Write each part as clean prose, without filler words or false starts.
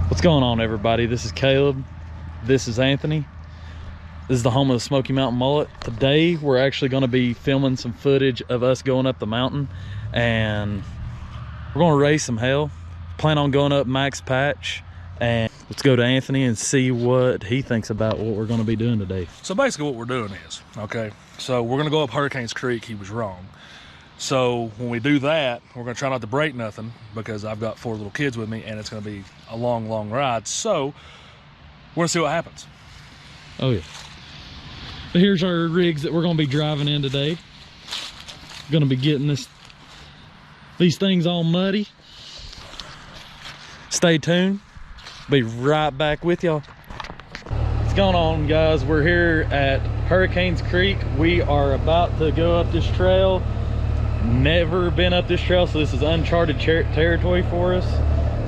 What's going on, everybody? This is Caleb. This is Anthony. This is the home of the Smoky Mountain Mullet. Today we're actually going to be filming some footage of us going up the mountain, and we're going to raise some hell. Plan on going up Max Patch, and let's go to Anthony and see what he thinks about what we're going to be doing today. So basically what we're doing is, okay, so we're gonna go up Hurricanes Creek. He was wrong. So when we do that, we're gonna try not to break nothing because I've got 4 little kids with me and it's gonna be a long, long ride. So we're gonna see what happens. Oh yeah. So here's our rigs that we're going to be driving in today. Going to be getting these things all muddy. Stay tuned. Be right back with y'all. What's going on, guys? We're here at Hurricanes Creek. We are about to go up this trail. Never been up this trail, so this is uncharted territory for us.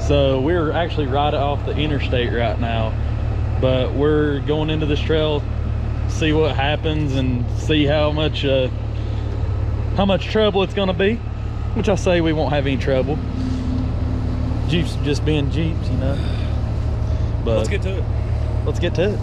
So we're actually right off the interstate right now, but we're going into this trail, see what happens and see how much trouble it's going to be, which I say we won't have any trouble. Jeeps just being Jeeps, you know. But Let's get to it. Let's get to it.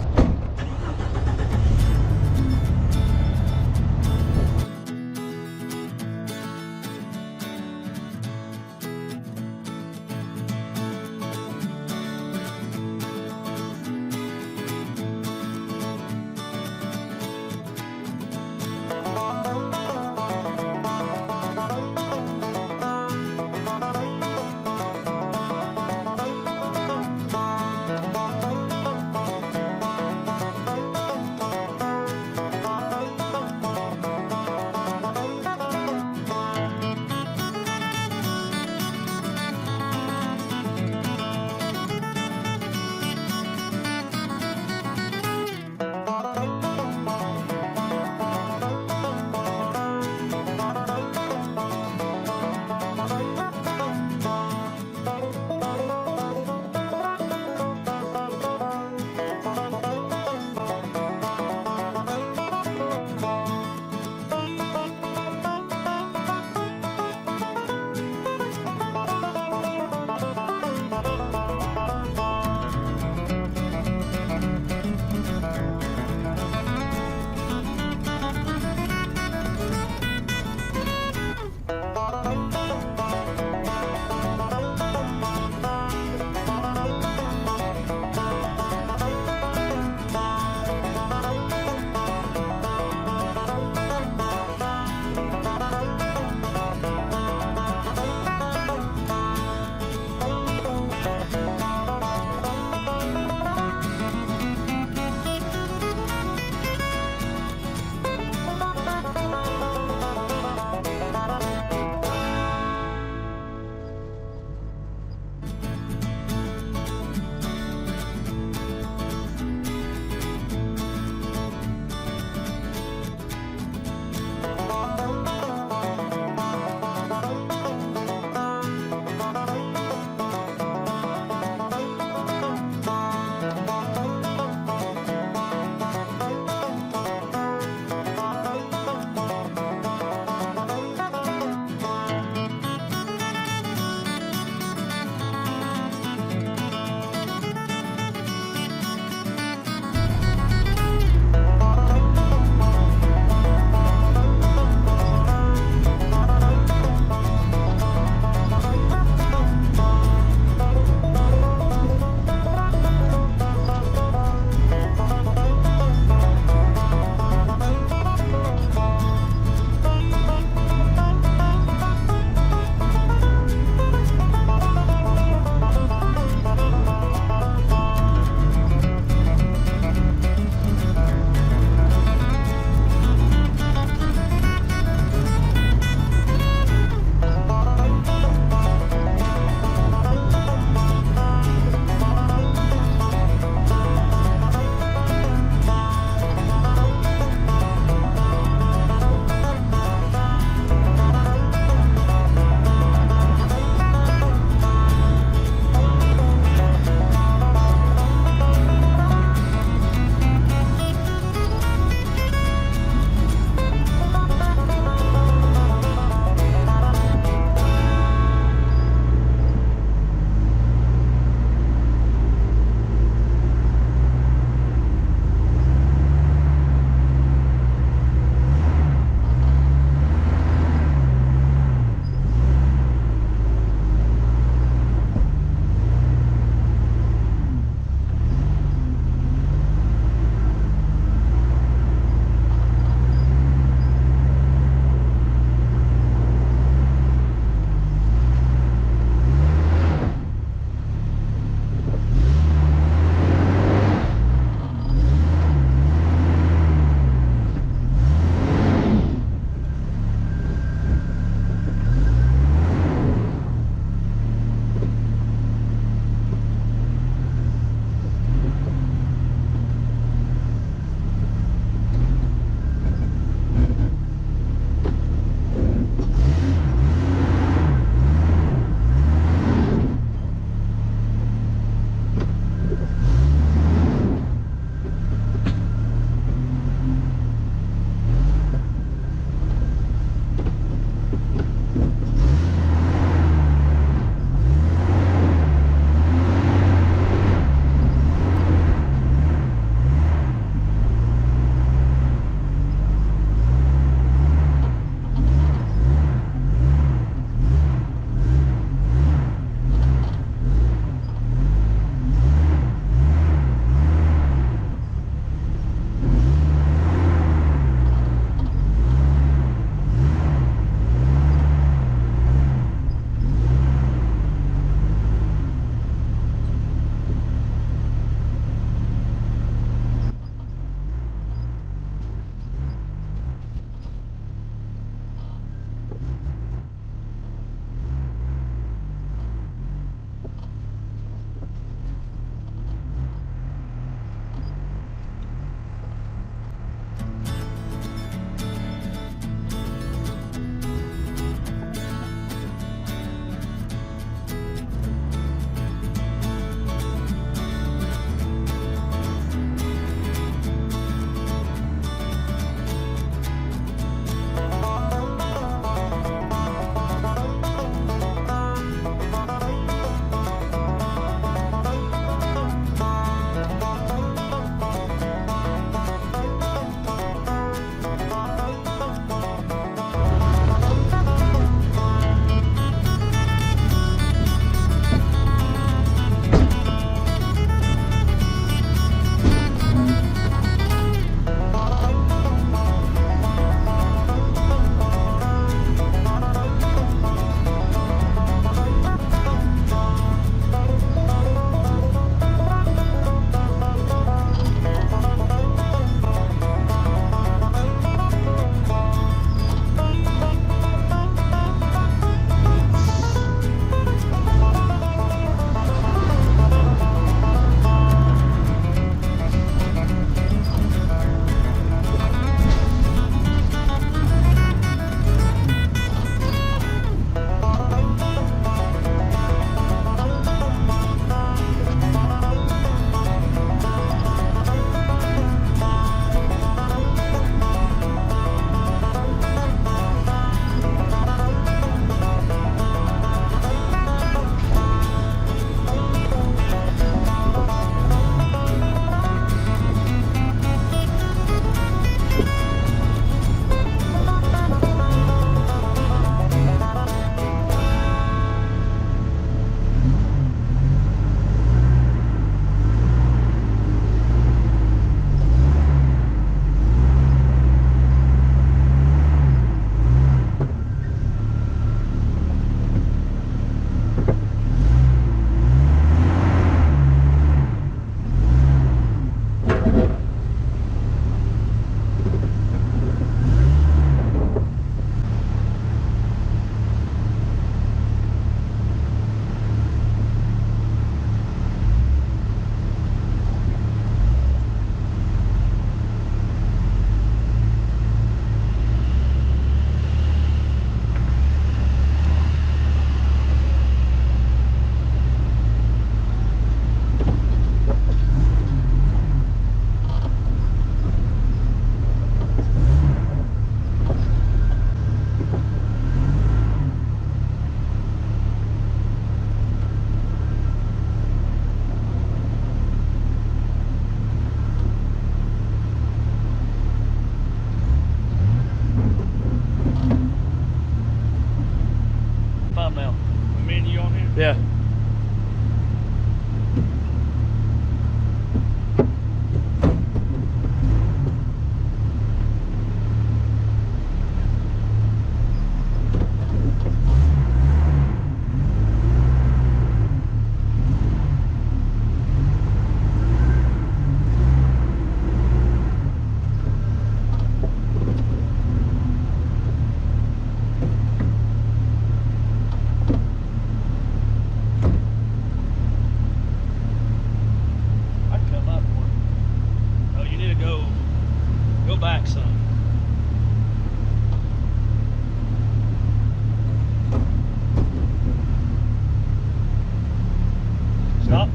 out.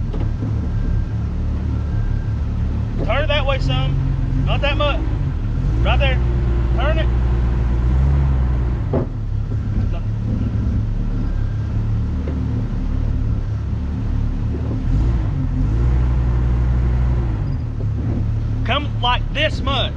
Turn it that way some. Not that much. Right there. Turn it. Come like this much.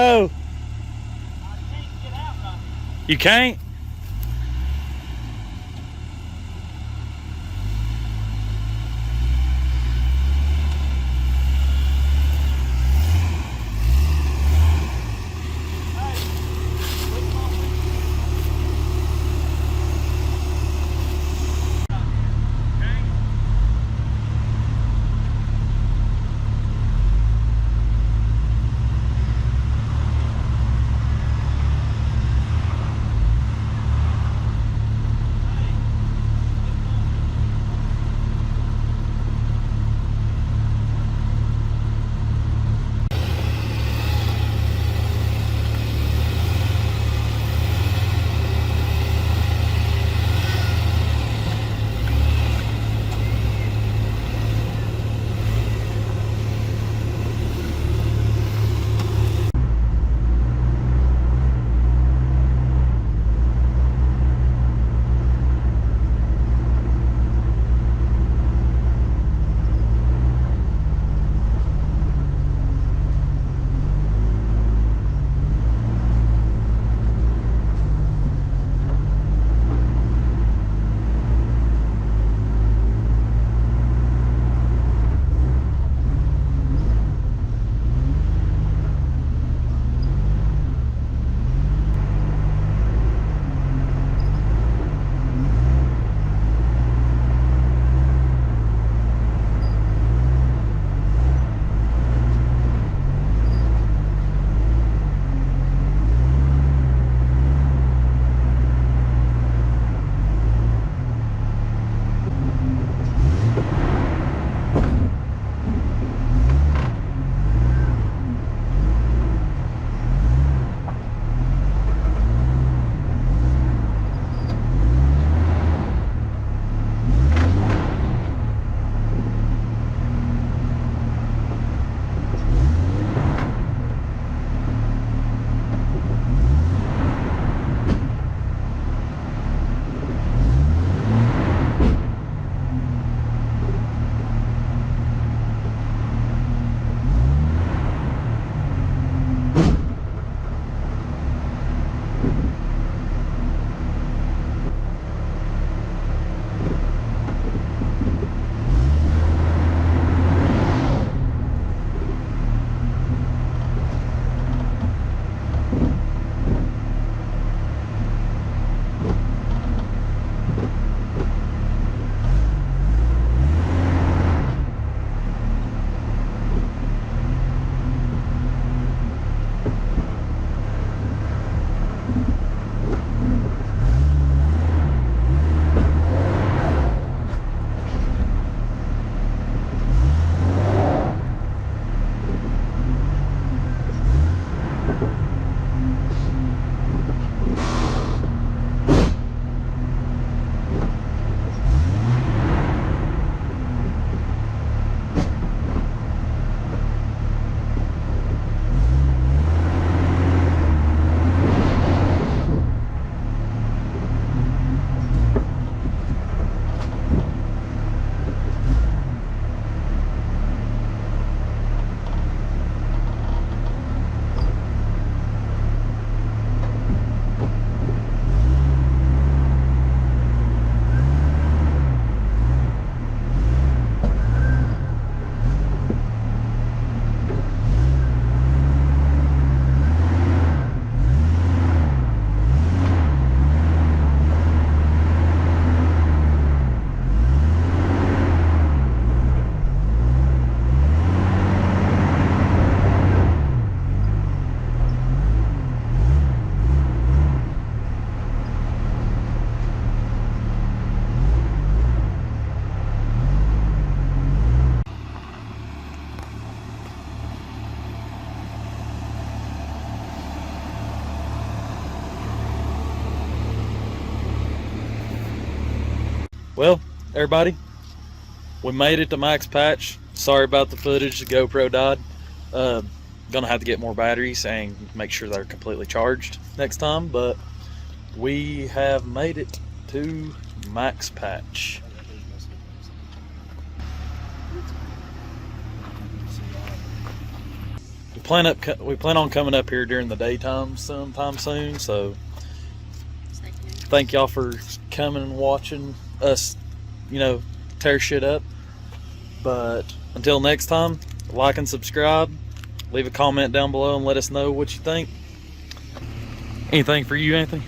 Oh. You can't? Well, everybody, we made it to Max Patch. Sorry about the footage. The GoPro died. Gonna have to get more batteries and make sure they're completely charged next time, but we have made it to Max Patch. plan on coming up here during the daytime sometime soon. So thank y'all for coming and watching us, you know, tear shit up. But until next time, like and subscribe. Leave a comment down below and let us know what you think. Anything for you, Anthony?